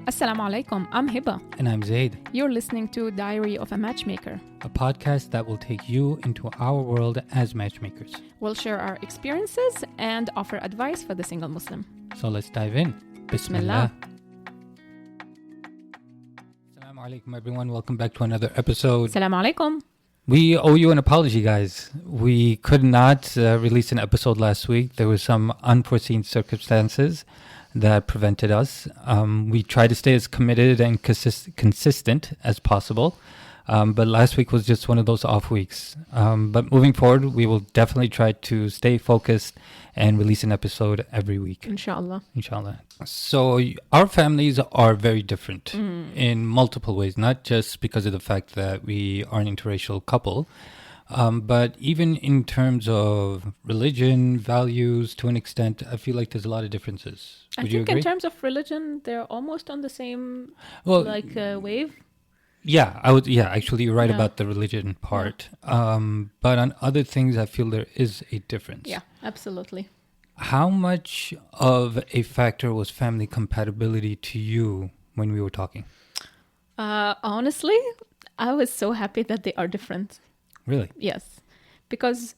Assalamu alaikum, I'm Hiba. And I'm Zaid, You're listening to Diary of a Matchmaker. a podcast that will take you into our world as matchmakers. We'll share our experiences and offer advice for the single Muslim. So let's dive in. Bismillah. Assalamu alaikum, everyone. Welcome back to another episode. Assalamu alaikum. We owe you an apology, guys. We could not release an episode last week. There were some unforeseen circumstances that prevented us. We tried to stay as committed and consistent as possible. But last week was just one of those off weeks. But moving forward, we will definitely try to stay focused and release an episode every week. Inshallah. Inshallah. So our families are very different in multiple ways, not just because of the fact that we are an interracial couple, but even in terms of religion, values, to an extent, I feel like there's a lot of differences. Would you think agree? in terms of religion, they're almost on the same wave. Yeah, actually you're right about the religion part. But on other things, I feel there is a difference. Yeah, absolutely. How much of a factor was family compatibility to you when we were talking? Honestly, I was so happy that they are different. Really? Yes, because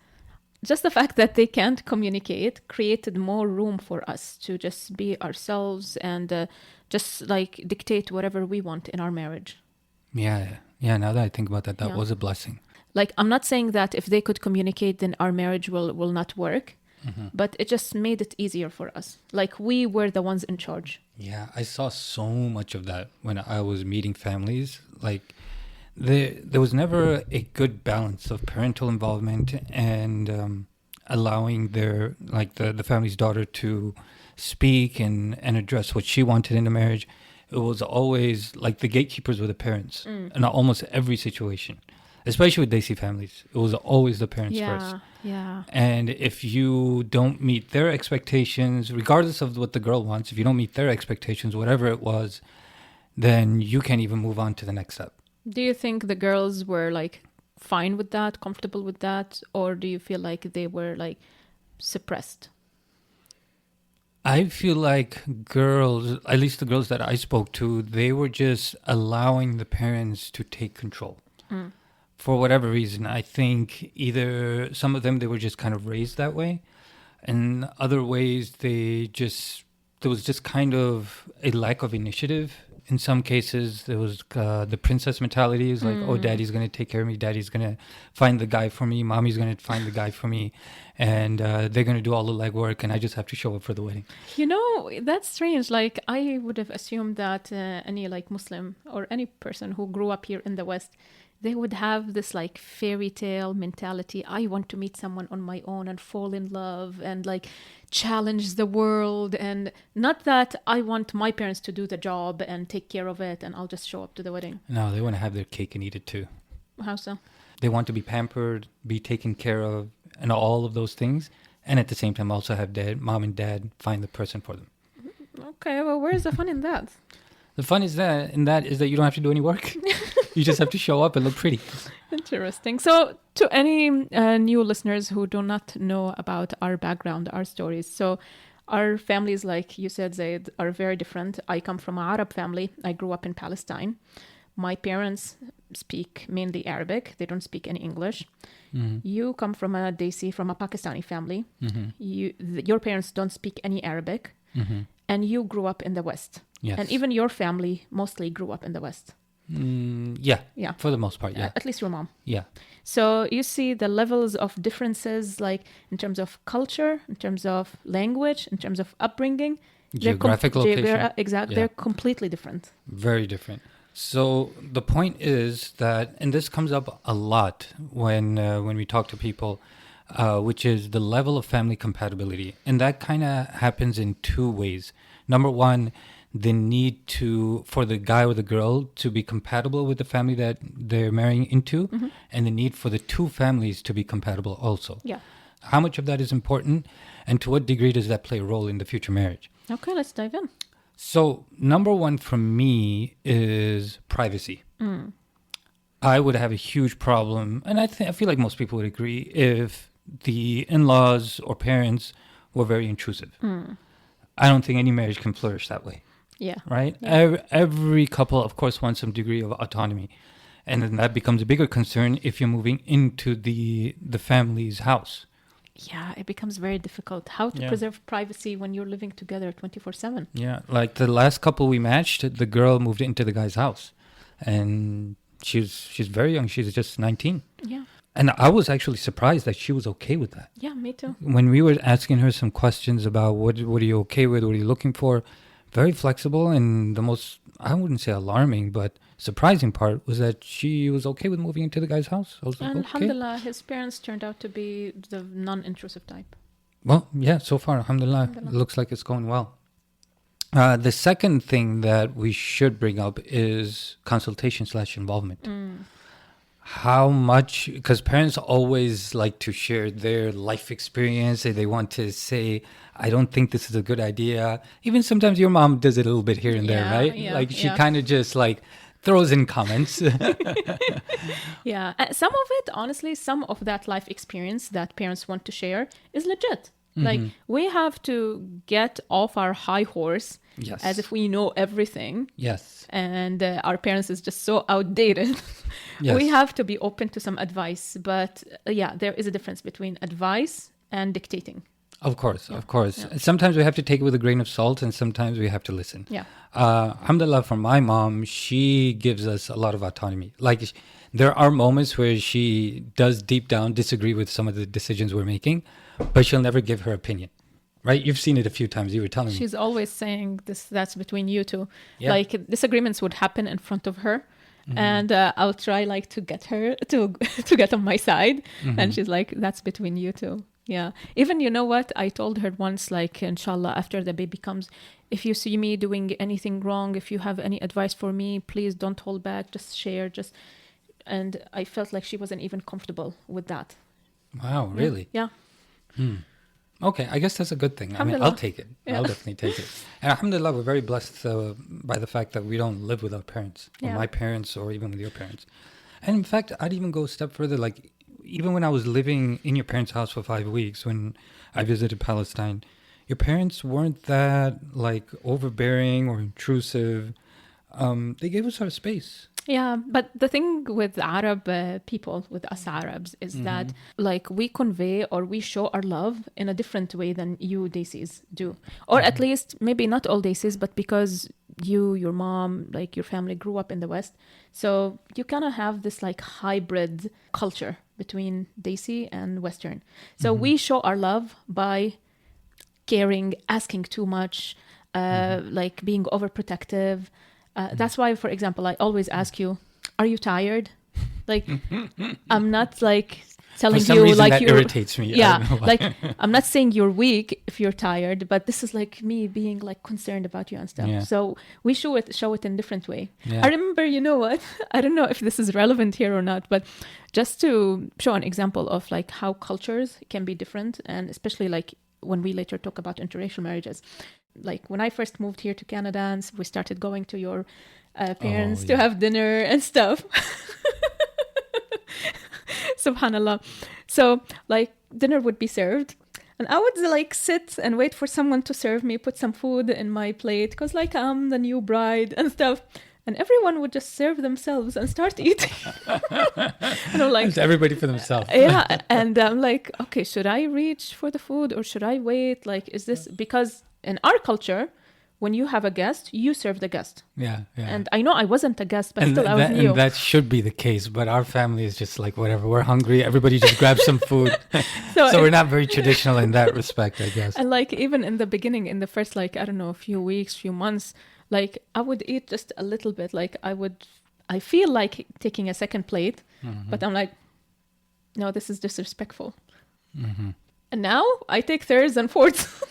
just the fact that they can't communicate created more room for us to just be ourselves and just like dictate whatever we want in our marriage. Yeah. Now that I think about that, that was a blessing. Like, I'm not saying that if they could communicate, then our marriage will not work. But it just made it easier for us. Like, we were the ones in charge. Yeah, I saw so much of that when I was meeting families. Like, there was never a good balance of parental involvement and allowing the family's daughter to speak and address what she wanted in the marriage. It was always like the gatekeepers were the parents in almost every situation, especially with Desi families. It was always the parents first. Yeah. And if you don't meet their expectations, regardless of what the girl wants, if you don't meet their expectations, whatever it was, then you can't even move on to the next step. Do you think the girls were like fine with that, comfortable with that? Or do you feel like they were like suppressed? I feel like girls, at least the girls that I spoke to, they were just allowing the parents to take control. For whatever reason. I think either some of them, they were just kind of raised that way. And other ways, there was just kind of a lack of initiative. In some cases, there was the princess mentality is like, oh, daddy's going to take care of me. Daddy's going to find the guy for me. Mommy's going to find the guy for me. And they're going to do all the legwork. And I just have to show up for the wedding. You know, that's strange. Like, I would have assumed that any like Muslim or any person who grew up here in the West, they would have this like fairy tale mentality. I want to meet someone on my own and fall in love and like challenge the world. And not that I want my parents to do the job and take care of it and I'll just show up to the wedding. No, they want to have their cake and eat it too. How so? They want to be pampered, be taken care of, and all of those things. And at the same time, also have mom and dad find the person for them. Okay, well, where's the fun in that? The fun is that you don't have to do any work. You just have to show up and look pretty. Interesting. So to any new listeners who do not know about our background, our stories. So our families, like you said, Zaid, are very different. I come from an Arab family. I grew up in Palestine. My parents speak mainly Arabic. They don't speak any English. You come from a Desi, from a Pakistani family. Your parents don't speak any Arabic. And you grew up in the West. Yes. And even your family mostly grew up in the West. Yeah. For the most part, yeah. At least your mom. Yeah. So you see the levels of differences, like in terms of culture, in terms of language, in terms of upbringing. Geographic location. Exactly. Yeah. They're completely different. Very different. So the point is that, and this comes up a lot when we talk to people, which is the level of family compatibility. And that kind of happens in two ways. Number one, the need for the guy or the girl to be compatible with the family that they're marrying into, and the need for the two families to be compatible also. Yeah. How much of that is important, and to what degree does that play a role in the future marriage? Okay, let's dive in. So, number one for me is privacy. I would have a huge problem, and I feel like most people would agree, if the in-laws or parents were very intrusive. I don't think any marriage can flourish that way. Yeah. right? Yeah. Every couple, of course, wants some degree of autonomy. And then that becomes a bigger concern if you're moving into the family's house. Yeah, it becomes very difficult. How to Yeah. preserve privacy when you're living together 24/7? Yeah, like the last couple we matched, the girl moved into the guy's house, and she's very young. She's just 19, Yeah. and I was actually surprised that she was okay with that. Yeah, me too. When we were asking her some questions about what are you okay with, what are you looking for, very flexible, and the most, I wouldn't say alarming, but surprising part was that she was okay with moving into the guy's house. I was like, And okay. alhamdulillah, his parents turned out to be the non-intrusive type. Well, yeah, so far, alhamdulillah, Alhamdulillah. it looks like it's going well. The second thing that we should bring up is consultation/involvement. How much, because parents always like to share their life experience and they want to say, I don't think this is a good idea. Even sometimes your mom does it a little bit here and there, Yeah, right? yeah, Like she yeah. kind of just like throws in comments. Yeah, some of it, honestly, some of that life experience that parents want to share is legit. Like, we have to get off our high horse Yes. as if we know everything, Yes. and our parents is just so outdated. Yes. We have to be open to some advice, but yeah, there is a difference between advice and dictating. Of course, Yeah. of course. Yeah. Sometimes we have to take it with a grain of salt and sometimes we have to listen. Yeah. Alhamdulillah, for my mom, she gives us a lot of autonomy. Like, there are moments where she does deep down disagree with some of the decisions we're making, but she'll never give her opinion. Right? You've seen it a few times. You were telling me. She's always saying that's between you two. Yeah. Like, disagreements would happen in front of her. And I'll try like to get her to get on my side. And she's like, that's between you two. Yeah. Even, you know what? I told her once, like, inshallah, after the baby comes, if you see me doing anything wrong, if you have any advice for me, please don't hold back. Just share. And I felt like she wasn't even comfortable with that. Wow, really? Yeah. Okay, I guess that's a good thing. I mean, I'll Alhamdulillah. take it. Yeah. I'll definitely take it. And alhamdulillah, we're very blessed by the fact that we don't live with our parents, or Yeah. my parents, or even with your parents. And in fact, I'd even go a step further. Like, even when I was living in your parents' house for 5 weeks, when I visited Palestine, your parents weren't that, like, overbearing or intrusive. They gave us our space. Yeah, but the thing with Arab people, with us Arabs, is that like we convey or we show our love in a different way than you Desis do. Or at least maybe not all Desis, but because you, your mom, like your family grew up in the West. So you kind of have this like hybrid culture between Desi and Western. So we show our love by caring, asking too much, like being overprotective. That's why, for example, I always ask you, are you tired? Like, I'm not like telling For some you reason, like that you're... irritates me. I Yeah, don't know why. like, I'm not saying you're weak if you're tired, but this is like me being like concerned about you and stuff. Yeah. So we show it in different way. Yeah. I remember, you know what? I don't know if this is relevant here or not, but just to show an example of like how cultures can be different, and especially like when we later talk about interracial marriages. Like when I first moved here to Canada and we started going to your parents to yeah. have dinner and stuff. Subhanallah. So like dinner would be served and I would like sit and wait for someone to serve me, put some food in my plate because like I'm the new bride and stuff. And everyone would just serve themselves and start eating. And I'm like, It's everybody for themselves. yeah. And I'm like, okay, should I reach for the food or should I wait? Like, is this because in our culture, when you have a guest, you serve the guest. Yeah, yeah. And I know I wasn't a guest, but And, still I was that, new. and that should be the case, but our family is just like, whatever, we're hungry, everybody just grab some food. So we're not very traditional in that respect, I guess. And like even in the beginning, in the first like, I don't know, few weeks, few months, like I would eat just a little bit. Like I feel like taking a second plate, but I'm like, no, this is disrespectful. And now I take thirds and fourths.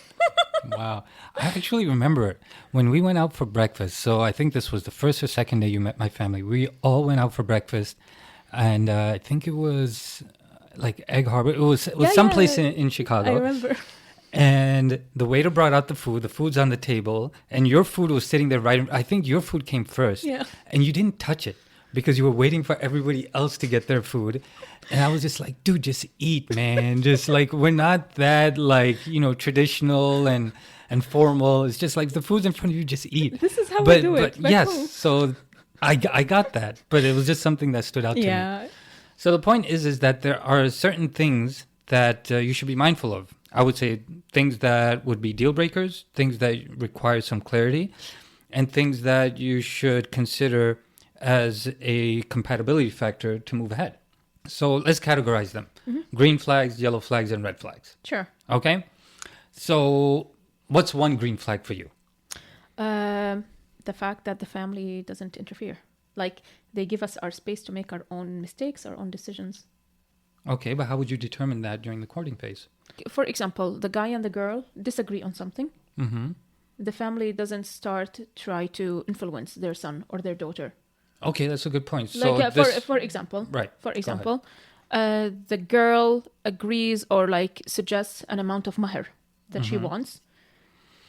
Wow. I actually remember it when we went out for breakfast. So I think this was the first or second day you met my family. We all went out for breakfast. And I think it was like Egg Harbor. It was someplace in Chicago. I remember. And the waiter brought out the food's on the table, and your food was sitting there I think your food came first. Yeah. And you didn't touch it because you were waiting for everybody else to get their food. And I was just like, dude, just eat, man. Just like, we're not that like, traditional. And and formal. It's just like the food's in front of you, just eat. This is how we do it. But yes, so I got that, but it was just something that stood out to me. Yeah. So the point is that there are certain things that you should be mindful of. I would say things that would be deal breakers, things that require some clarity, and things that you should consider as a compatibility factor to move ahead. So let's categorize them. Green flags, yellow flags, and red flags. Sure. Okay? So what's one green flag for you? The fact that the family doesn't interfere. Like, they give us our space to make our own mistakes, our own decisions. Okay, but how would you determine that during the courting phase? For example, the guy and the girl disagree on something. Mm-hmm. The family doesn't try to influence their son or their daughter. Okay, that's a good point. Like, So for example, right. For example, the girl agrees or like suggests an amount of mahr that she wants.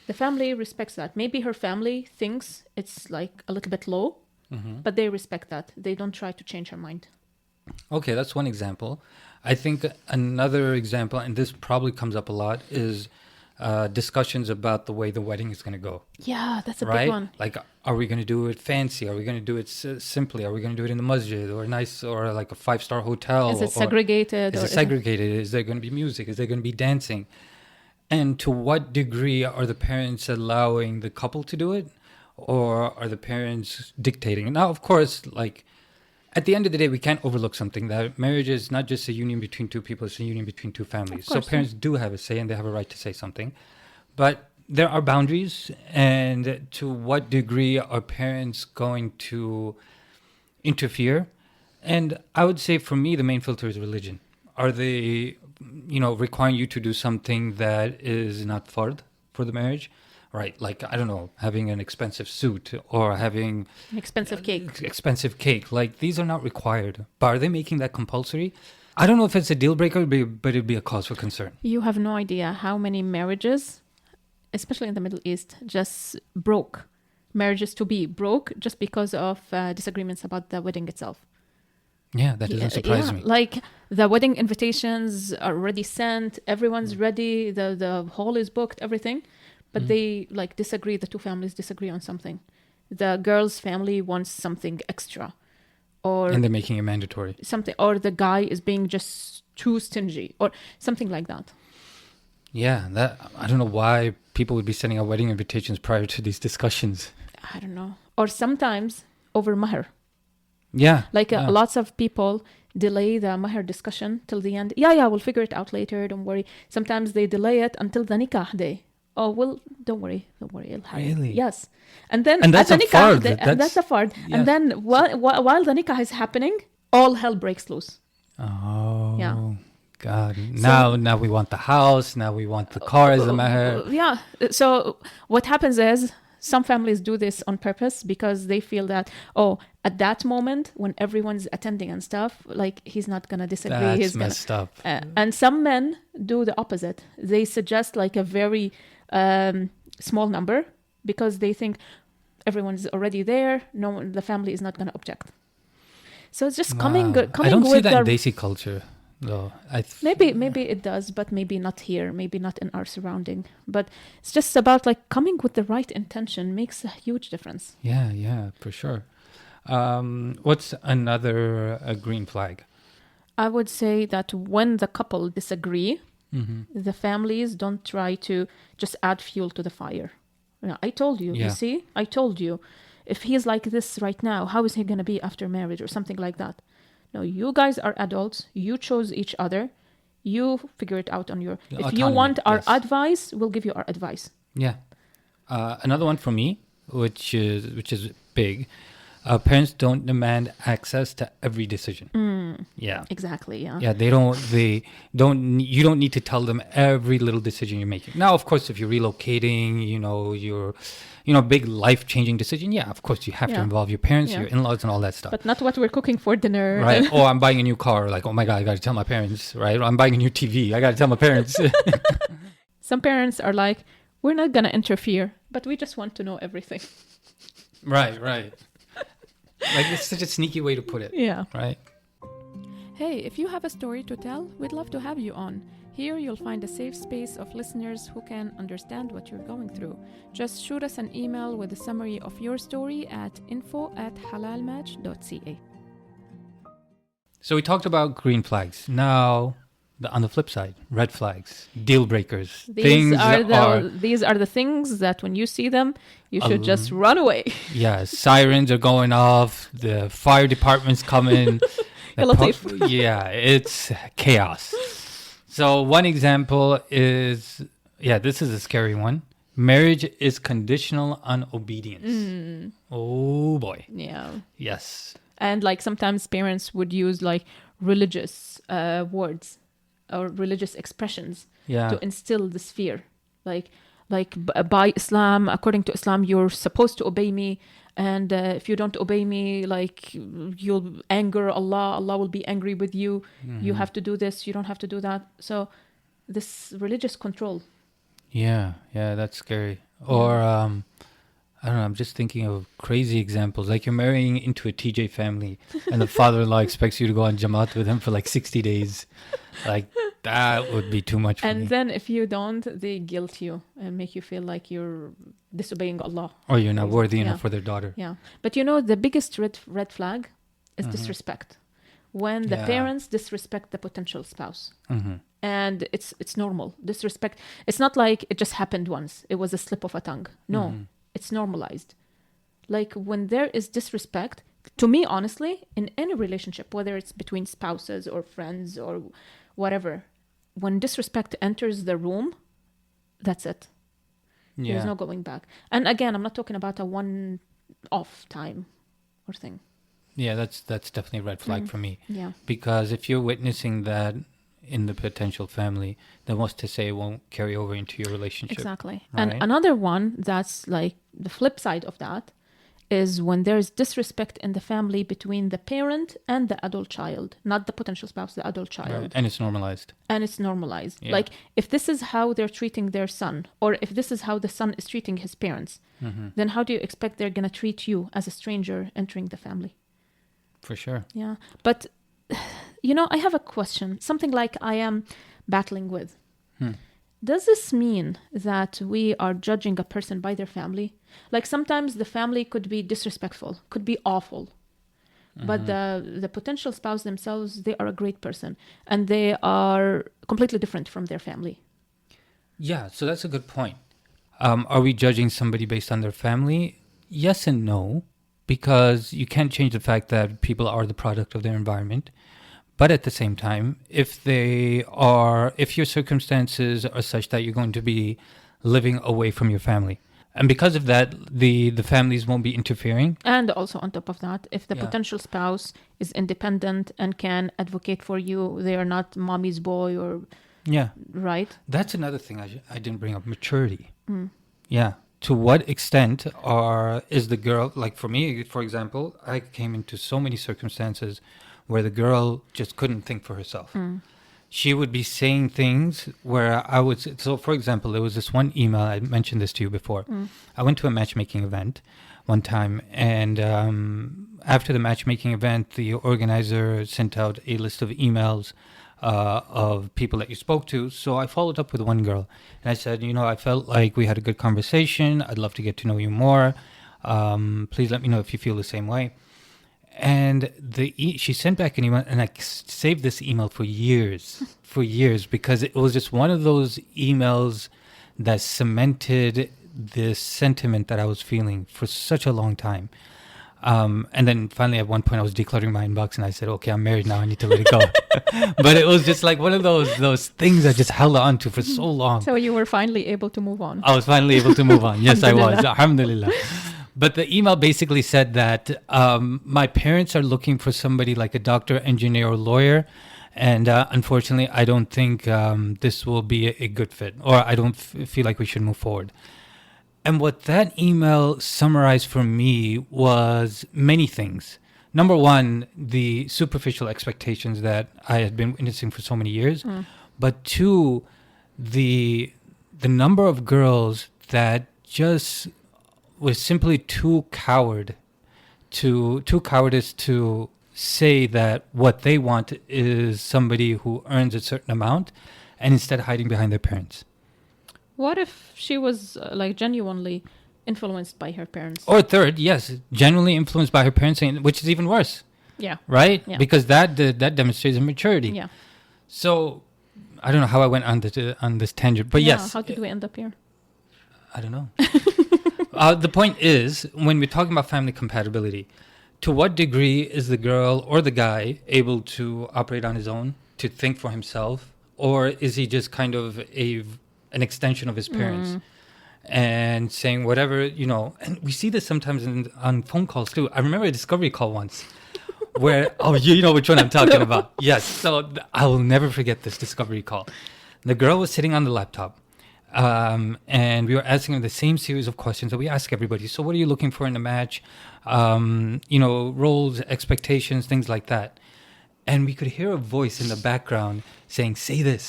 The family respects that. Maybe her family thinks it's like a little bit low, but they respect that. They don't try to change her mind. Okay, that's one example. I think another example, and this probably comes up a lot, is discussions about the way the wedding is going to go. Yeah, that's a right? big one. Like, are we going to do it fancy? Are we going to do it simply? Are we going to do it in the masjid or nice or like a 5-star hotel? Is it segregated? Is it segregated? Is there going to be music? Is there going to be dancing? And to what degree are the parents allowing the couple to do it, or are the parents dictating? Now, of course, like at the end of the day, we can't overlook something, that marriage is not just a union between two people, it's a union between two families. So parents do have a say and they have a right to say something. But there are boundaries, and to what degree are parents going to interfere? And I would say for me, the main filter is religion. Are they, requiring you to do something that is not fard for the marriage? Right, like, I don't know, having an expensive suit or having an expensive cake. Like, these are not required. But are they making that compulsory? I don't know if it's a deal breaker, but it'd be a cause for concern. You have no idea how many marriages, especially in the Middle East, just broke. Marriages to be broke just because of disagreements about the wedding itself. Yeah, that doesn't surprise me. Like, the wedding invitations are already sent, everyone's ready, the hall is booked, everything. But they disagree. The two families disagree on something. The girl's family wants something extra, and they're making it mandatory. Something, or the guy is being just too stingy, or something like that. Yeah, I don't know why people would be sending out wedding invitations prior to these discussions. I don't know. Or sometimes over mahr. Yeah. Lots of people delay the mahr discussion till the end. Yeah, we'll figure it out later. Don't worry. Sometimes they delay it until the nikah day. Oh, well, don't worry. It'll happen. Really? Yes. And then that's at the nikah, that's a fard. Yes. And then while the nikah is happening, all hell breaks loose. Oh, yeah. God. Now we want the house. Now we want the car as a mahr. Yeah. So what happens is some families do this on purpose because they feel that, at that moment when everyone's attending and stuff, like, he's not going to disagree. That's messed up. And some men do the opposite. They suggest like a very small number because they think everyone's already there. The family is not going to object. So it's just coming I don't with see that in Desi culture, though. Maybe it does, but maybe not here. Maybe not in our surrounding. But it's just about like coming with the right intention makes a huge difference. Yeah, for sure. What's another green flag? I would say that when the couple disagree, the families don't try to just add fuel to the fire. I told you, you see? I told you. If he's like this right now, how is he going to be after marriage or something like that? No, you guys are adults. You chose each other. You figure it out on your... If you want our advice, we'll give you our advice. Yeah. Another one for me, which is big. Parents don't demand access to every decision. Yeah. Exactly, yeah. Yeah, you don't need to tell them every little decision you're making. Now, of course, if you're relocating, your big life-changing decision, yeah, of course you have to involve your parents, your in-laws, and all that stuff. But not what we're cooking for dinner. Right. Oh, I'm buying a new car. Like, oh my God, I got to tell my parents, right? I'm buying a new TV. I got to tell my parents. Some parents are like, we're not going to interfere, but we just want to know everything. Right. Like, it's such a sneaky way to put it. Yeah. Right. Hey, if you have a story to tell, we'd love to have you on. Here you'll find a safe space of listeners who can understand what you're going through. Just shoot us an email with a summary of your story at info@halalmatch.ca. So we talked about green flags. Now, on the flip side, red flags, deal breakers. These are the things that when you see them, you should just run away. Yeah, sirens are going off. The fire department's coming. It's chaos. So one example is, this is a scary one. Marriage is conditional on obedience. Oh boy. Yeah. Yes. And like sometimes parents would use like religious words or religious expressions to instill this fear. Like by Islam, according to Islam, you're supposed to obey me. And if you don't obey me, like you'll anger Allah. Allah will be angry with you. Mm-hmm. You have to do this. You don't have to do that. So this religious control. Yeah, that's scary. Or I don't know. I'm just thinking of crazy examples. Like you're marrying into a TJ family, and the father-in-law expects you to go on Jamaat with him for like 60 days. Like that would be too much for me. And then if you don't, they guilt you and make you feel like you're disobeying Allah. Or you're not worthy enough for their daughter. Yeah. But the biggest red flag is disrespect. When the parents disrespect the potential spouse. Mm-hmm. And it's normal. Disrespect. It's not like it just happened once. It was a slip of a tongue. No, it's normalized. Like when there is disrespect, to me, honestly, in any relationship, whether it's between spouses or friends or whatever, when disrespect enters the room, that's it. Yeah. There's no going back. And again, I'm not talking about a one-off time or thing. Yeah, that's definitely a red flag for me. Yeah. Because if you're witnessing that in the potential family, then what's to say it won't carry over into your relationship? Exactly. Right? And another one that's like the flip side of that is when there's disrespect in the family between the parent and the adult child, not the potential spouse, the adult child. Right. And it's normalized. Yeah. Like if this is how they're treating their son, or if this is how the son is treating his parents, then how do you expect they're going to treat you as a stranger entering the family? For sure. Yeah. But, I have a question, something like I am battling with. Does this mean that we are judging a person by their family? Like sometimes the family could be disrespectful, could be awful. But the potential spouse themselves, they are a great person. And they are completely different from their family. Yeah, so that's a good point. Are we judging somebody based on their family? Yes and no. Because you can't change the fact that people are the product of their environment. But at the same time, if your circumstances are such that you're going to be living away from your family, and because of that, the families won't be interfering. And also on top of that, if the potential spouse is independent and can advocate for you, they are not mommy's boy or... Yeah. Right? That's another thing I didn't bring up, maturity. Yeah. To what extent is the girl, like for me, for example, I came into so many circumstances where the girl just couldn't think for herself. She would be saying things where so for example, there was this one email, I mentioned this to you before. I went to a matchmaking event one time, and after the matchmaking event, the organizer sent out a list of emails of people that you spoke to. So I followed up with one girl, and I said, I felt like we had a good conversation. I'd love to get to know you more. Please let me know if you feel the same way. And she sent back an email, and I saved this email for years, because it was just one of those emails that cemented this sentiment that I was feeling for such a long time. And then finally, at one point, I was decluttering my inbox, and I said, "Okay, I'm married now. I need to let it go." But it was just like one of those things I just held on to for so long. So you were finally able to move on. I was finally able to move on. Yes, I was. Alhamdulillah. But the email basically said that my parents are looking for somebody like a doctor, engineer, or lawyer. And unfortunately, I don't think this will be a good fit, or I don't feel like we should move forward. And what that email summarized for me was many things. Number one, the superficial expectations that I had been witnessing for so many years. But two, the number of girls that just was simply too cowardice to say that what they want is somebody who earns a certain amount and instead hiding behind their parents. What if she was like genuinely influenced by her parents? Or third, yes, genuinely influenced by her parents, which is even worse. Yeah. Right? Yeah. Because that demonstrates immaturity. Yeah. So I don't know how I went on this tangent, but yes. How did we end up here? I don't know. The point is, when we're talking about family compatibility, to what degree is the girl or the guy able to operate on his own, to think for himself, or is he just kind of an extension of his parents and saying whatever, and we see this sometimes on phone calls too. I remember a discovery call once where, you know which one I'm talking about. Yes. So I will never forget this discovery call. The girl was sitting on the laptop. And we were asking her the same series of questions that we ask everybody. So what are you looking for in a match? Roles, expectations, things like that. And we could hear a voice in the background saying, say this,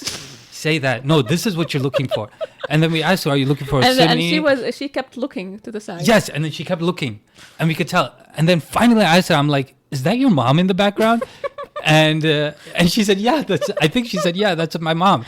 say that. No, this is what you're looking for. And then we asked her, are you looking for a Sunni? And she kept looking to the side. Yes, and then she kept looking. And we could tell. And then finally I asked her, I'm like, is that your mom in the background? and she said, yeah, that's my mom.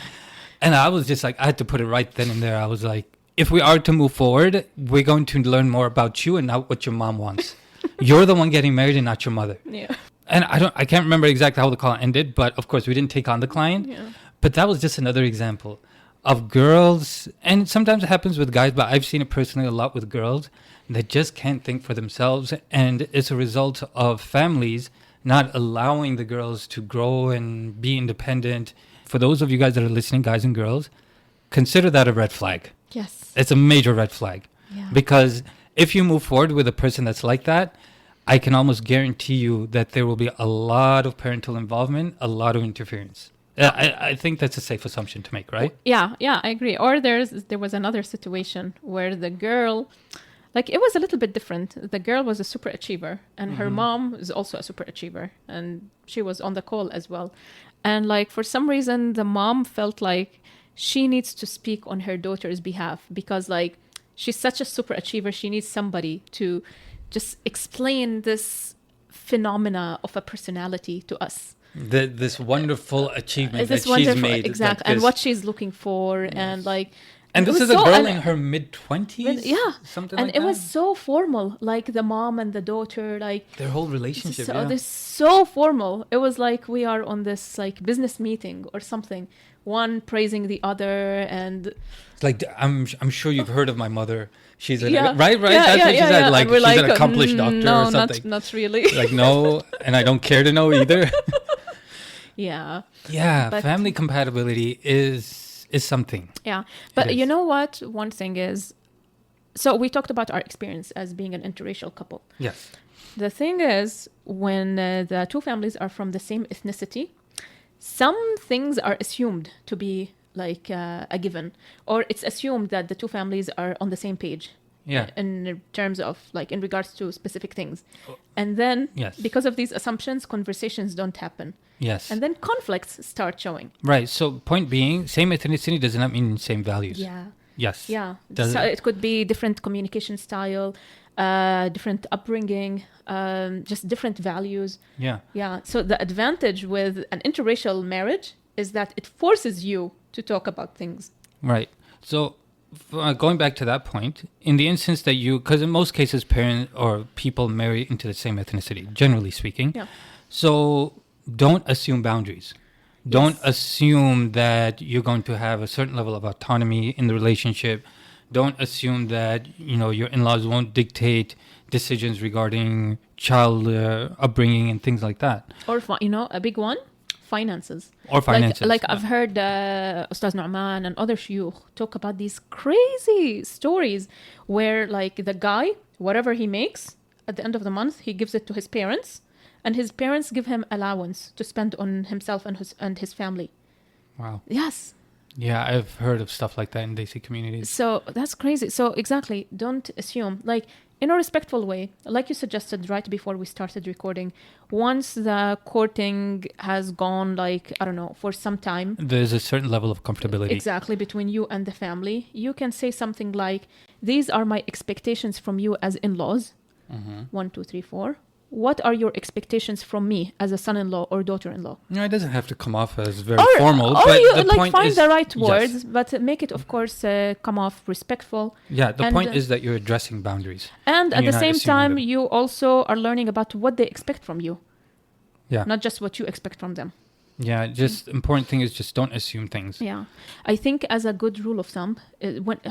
And I was just like, I had to put it right then and there. I was like, if we are to move forward, we're going to learn more about you and not what your mom wants. You're the one getting married and not your mother. Yeah. And I can't remember exactly how the call ended, but of course we didn't take on the client. Yeah. But that was just another example of girls, and sometimes it happens with guys, but I've seen it personally a lot with girls that just can't think for themselves. And it's a result of families not allowing the girls to grow and be independent. For those of you guys that are listening, guys and girls, consider that a red flag. Yes. It's a major red flag. Yeah. Because if you move forward with a person that's like that, I can almost guarantee you that there will be a lot of parental involvement, a lot of interference. I think that's a safe assumption to make, right? Yeah, I agree. Or there was another situation where the girl, like, it was a little bit different. The girl was a super achiever, and her mom is also a super achiever, and she was on the call as well. And like, for some reason, the mom felt like she needs to speak on her daughter's behalf because, like, she's such a super achiever. She needs somebody to just explain this phenomena of a personality to us. This wonderful achievement that she's made. Exactly. And what she's looking for. Yes. And like... And this is a girl in her mid-20s? Yeah. Something and like that? And it was so formal. Like, the mom and the daughter, like... Their whole relationship, This so formal. It was like we are on this, like, business meeting or something. One praising the other, and... It's like, I'm sure you've heard of my mother. She's right? Yeah, That's what she said. Like, she's an accomplished doctor no, or something. not really. Like, no, and I don't care to know either. Yeah. Yeah, but family compatibility is something. Yeah. But you know what? One thing is, so we talked about our experience as being an interracial couple. Yes. The thing is, when the two families are from the same ethnicity, some things are assumed to be like a given, or it's assumed that the two families are on the same page. Yeah. In terms of, like, in regards to specific things. And then, because of these assumptions, conversations don't happen. Yes. And then conflicts start showing. Right. So point being, same ethnicity does not mean same values. Yeah. Yes. Yeah. So it could be different communication style, different upbringing, just different values. Yeah. Yeah. So the advantage with an interracial marriage is that it forces you to talk about things. Right. So going back to that point, in the instance that because in most cases parents or people marry into the same ethnicity, generally speaking. Yeah. So don't assume boundaries. Don't assume that you're going to have a certain level of autonomy in the relationship. Don't assume that, your in-laws won't dictate decisions regarding child upbringing and things like that. Or, a big one, finances. Or finances. Like I've heard Ustaz Nu'man and other shuyukh talk about these crazy stories where, like, the guy, whatever he makes, at the end of the month, he gives it to his parents. And his parents give him allowance to spend on himself and his family. Wow. Yes. Yeah, I've heard of stuff like that in Desi communities. So that's crazy. So exactly, don't assume. Like, in a respectful way, like you suggested right before we started recording, once the courting has gone, like, I don't know, for some time. There's a certain level of comfortability. Exactly, between you and the family. You can say something like, these are my expectations from you as in-laws. 1, 2, 3, 4. what are your expectations from me as a son-in-law or daughter-in-law? No, it doesn't have to come off as very formal. Or but you the like point find is, the right yes. words, but make it, of course, come off respectful. Yeah, the And, point is that you're addressing boundaries. And at you're the not same assuming time, them. you also are learning about what they expect from you, Yeah. not just what you expect from them. Yeah, just important thing is just don't assume things. Yeah. I think as a good rule of thumb,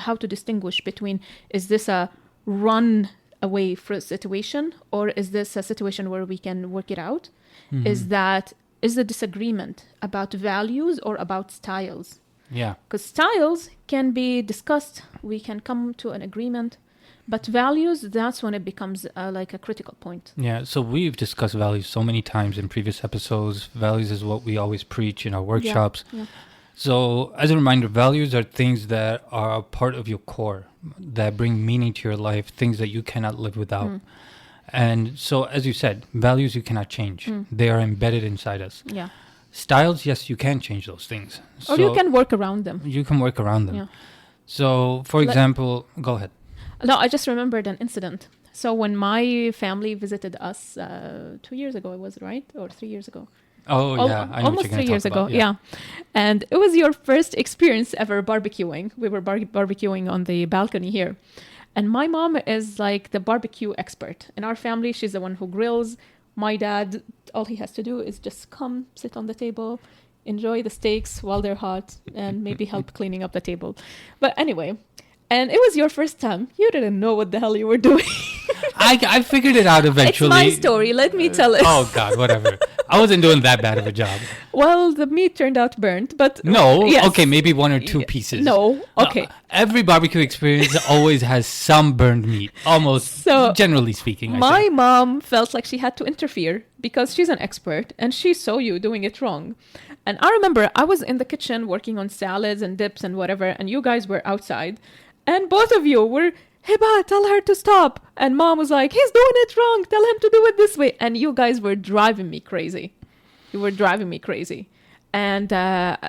how to distinguish between, is this a run away for a situation, or is this a situation where we can work it out? Mhm. Is the disagreement about values or about styles? Yeah. Because styles can be discussed, we can come to an agreement, but values, that's when it becomes like a critical point. Yeah, so we've discussed values so many times in previous episodes. Values is what we always preach in our workshops. Yeah. So, as a reminder, values are things that are a part of your core, that bring meaning to your life, things that you cannot live without. And so, as you said, values you cannot change. They are embedded inside us. Yeah. Styles, yes, you can change those things. Or you can work around them. You can work around them. Yeah. So, for example, go ahead. No, I just remembered an incident. So when my family visited us 2 years ago, it was, right? Or 3 years ago. Oh, yeah. I know Almost what you're 3 years talk ago, about. yeah. And it was your first experience ever barbecuing. We were barbecuing on the balcony here. And my mom is like the barbecue expert. In our family, she's the one who grills. My dad, all he has to do is just come, sit on the table, enjoy the steaks while they're hot, and maybe help cleaning up the table. But anyway, and it was your first time. You didn't know what the hell you were doing. I figured it out eventually. It's my story. Let me tell it. Oh, God, whatever. I wasn't doing that bad of a job. Well, the meat turned out burnt, but... No, yes. okay, maybe 1 or 2 pieces. No, okay. Every barbecue experience always has some burned meat, almost, So, generally speaking. My mom felt like she had to interfere because she's an expert and she saw you doing it wrong. And I remember I was in the kitchen working on salads and dips and whatever, and you guys were outside. And both of you were, Hiba, tell her to stop. And mom was like, he's doing it wrong. Tell him to do it this way. And you guys were driving me crazy. You were driving me crazy. And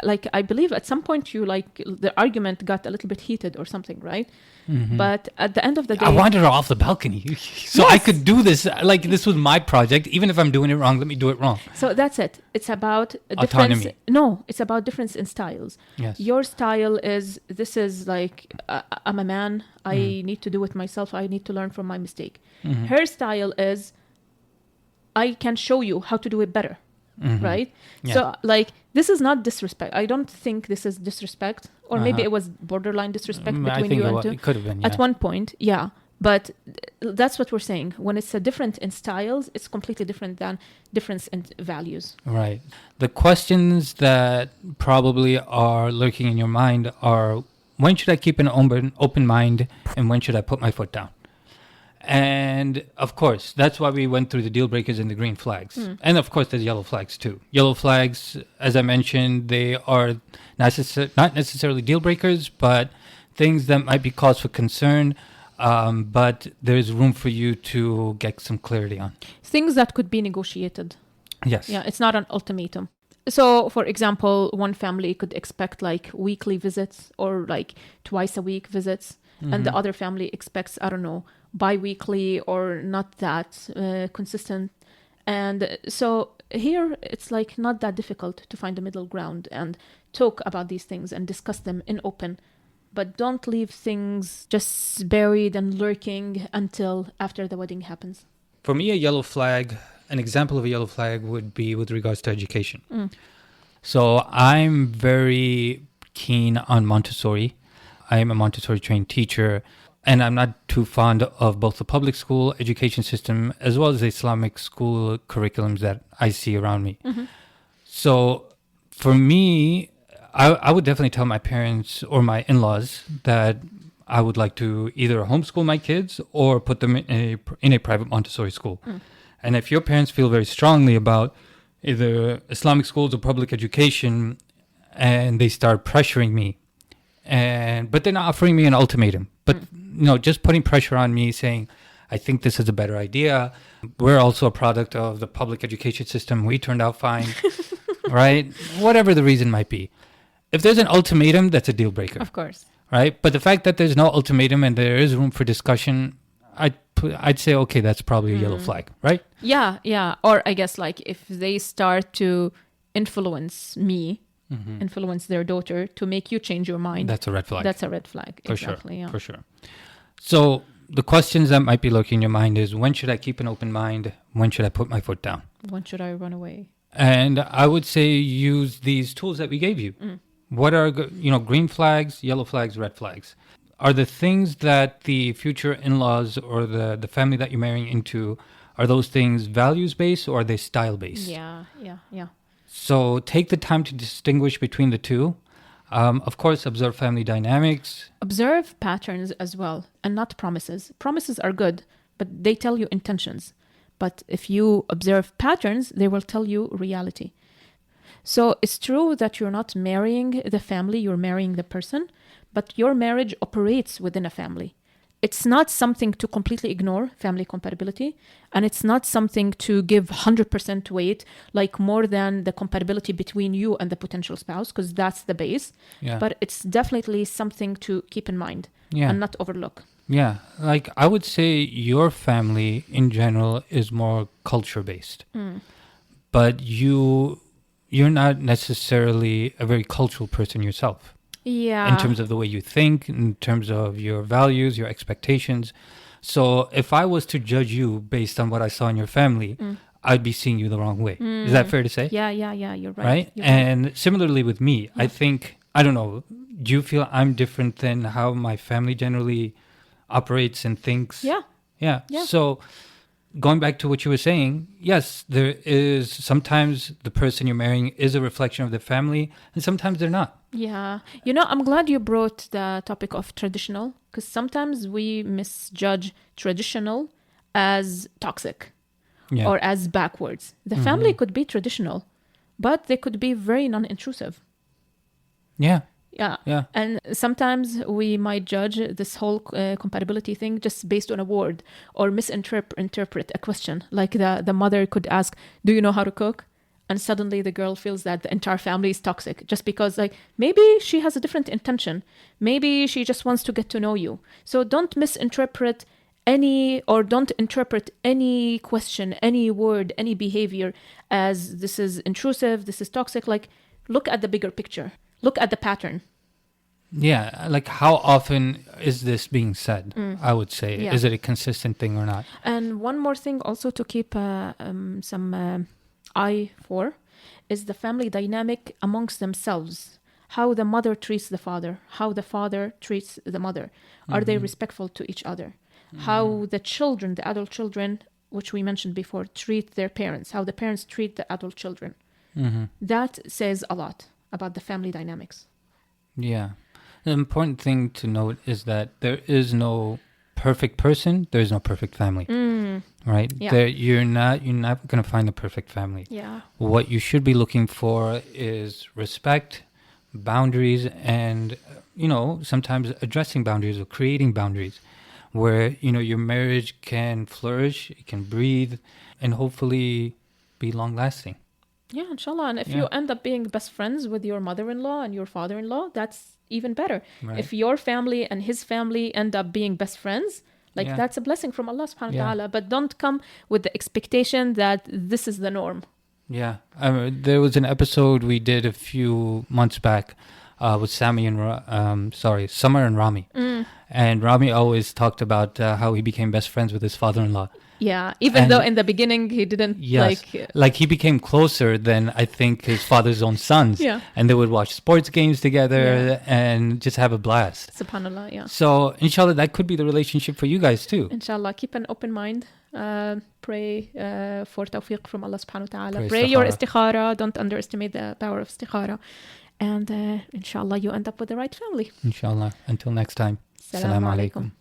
like, I believe at some point you like, the argument got a little bit heated or something, right? Mm-hmm. But at the end of the day... I wanted her off the balcony. So yes. I could do this. Like, this was my project. Even if I'm doing it wrong, let me do it wrong. So that's it. It's about a autonomy. Difference. No, it's about difference in styles. Yes. Your style is, this is like, I'm a man. I need to do it myself. I need to learn from my mistake. Mm-hmm. Her style is, I can show you how to do it better. Mm-hmm. Right? Yeah. So, like, this is not disrespect. I don't think this is disrespect. Or maybe it was borderline disrespect between you and two. It could have been, yeah. At one point, yeah. But that's what we're saying. When it's a different in styles, it's completely different than difference in values. Right. The questions that probably are lurking in your mind are, when should I keep an open mind and when should I put my foot down? And of course, that's why we went through the deal breakers and the green flags. And of course, there's yellow flags too. Yellow flags, as I mentioned, they are not necessarily deal breakers, but things that might be cause for concern, but there's room for you to get some clarity on. Things that could be negotiated. Yes. Yeah, it's not an ultimatum. So, for example, one family could expect like weekly visits or like twice a week visits. Mm-hmm. And the other family expects, I don't know, bi-weekly or not that consistent. And so here it's like not that difficult to find a middle ground and talk about these things and discuss them in open. But don't leave things just buried and lurking until after the wedding happens. For me, an example of a yellow flag would be with regards to education. So I'm very keen on Montessori. I am a Montessori trained teacher, and I'm not too fond of both the public school education system as well as the Islamic school curriculums that I see around me. Mm-hmm. So for me, I would definitely tell my parents or my in-laws that I would like to either homeschool my kids or put them in a private Montessori school. And if your parents feel very strongly about either Islamic schools or public education and they start pressuring me, but they're not offering me an ultimatum, but just putting pressure on me saying, I think this is a better idea. We're also a product of the public education system. We turned out fine, right? Whatever the reason might be. If there's an ultimatum, that's a deal breaker. Of course. Right? But the fact that there's no ultimatum and there is room for discussion, I'd say, okay, that's probably a yellow flag, right? Yeah. Or I guess like if they start to influence me, influence their daughter to make you change your mind. That's a red flag. That's a red flag. For Exactly. sure. Yeah. For sure. So the questions that might be lurking in your mind is, when should I keep an open mind? When should I put my foot down? When should I run away? And I would say use these tools that we gave you. What are, green flags, yellow flags, red flags? Are the things that the future in-laws or the family that you're marrying into, are those things values-based or are they style-based? Yeah. So take the time to distinguish between the two. Of course, observe family dynamics. Observe patterns as well, and not promises. Promises are good, but they tell you intentions. But if you observe patterns, they will tell you reality. So it's true that you're not marrying the family, you're marrying the person, but your marriage operates within a family. It's not something to completely ignore, family compatibility, and it's not something to give 100% weight, like more than the compatibility between you and the potential spouse, because that's the base. Yeah. But it's definitely something to keep in mind and not overlook. Yeah, like I would say your family in general is more culture-based, but you're not necessarily a very cultural person yourself. Yeah. In terms of the way you think, in terms of your values, your expectations. So if I was to judge you based on what I saw in your family, I'd be seeing you the wrong way. Is that fair to say? Yeah, you're right. Right? You're And similarly with me, I think, I don't know, do you feel I'm different than how my family generally operates and thinks? Yeah. So going back to what you were saying, yes, there is sometimes the person you're marrying is a reflection of the family, and sometimes they're not. Yeah. I'm glad you brought the topic of traditional, because sometimes we misjudge traditional as toxic or as backwards. The family could be traditional, but they could be very non-intrusive. Yeah. And sometimes we might judge this whole compatibility thing just based on a word or misinterpret a question. Like the mother could ask, do you know how to cook? And suddenly the girl feels that the entire family is toxic just because maybe she has a different intention. Maybe she just wants to get to know you. So don't misinterpret don't interpret any question, any word, any behavior as this is intrusive, this is toxic. Look at the bigger picture. Look at the pattern. Yeah, like how often is this being said, I would say? Yeah. Is it a consistent thing or not? And one more thing also to keep some eye for is the family dynamic amongst themselves. How the mother treats the father, how the father treats the mother. Are they respectful to each other? How the children, the adult children, which we mentioned before, treat their parents, how the parents treat the adult children. That says a lot about the family dynamics. Yeah. The important thing to note is that there is no perfect person, there is no perfect family. Right? Yeah. You're not going to find the perfect family. Yeah. What you should be looking for is respect, boundaries, and sometimes addressing boundaries or creating boundaries where your marriage can flourish, it can breathe, and hopefully be long lasting. Yeah, inshallah. And if you end up being best friends with your mother-in-law and your father-in-law, that's even better. Right. If your family and his family end up being best friends, that's a blessing from Allah subhanahu wa ta'ala. But don't come with the expectation that this is the norm. Yeah. There was an episode we did a few months back with Summer and Rami. And Rami always talked about how he became best friends with his father-in-law. Yeah, even though in the beginning he didn't like he became closer than I think his father's own sons. Yeah. And they would watch sports games together and just have a blast. Subhanallah, yeah. So inshallah, that could be the relationship for you guys too. Inshallah, keep an open mind. Pray for tawfiq from Allah subhanahu wa ta'ala. Pray Pray your istikhara. Don't underestimate the power of istikhara. And inshallah, you end up with the right family. Inshallah. Until next time. Assalamu alaikum.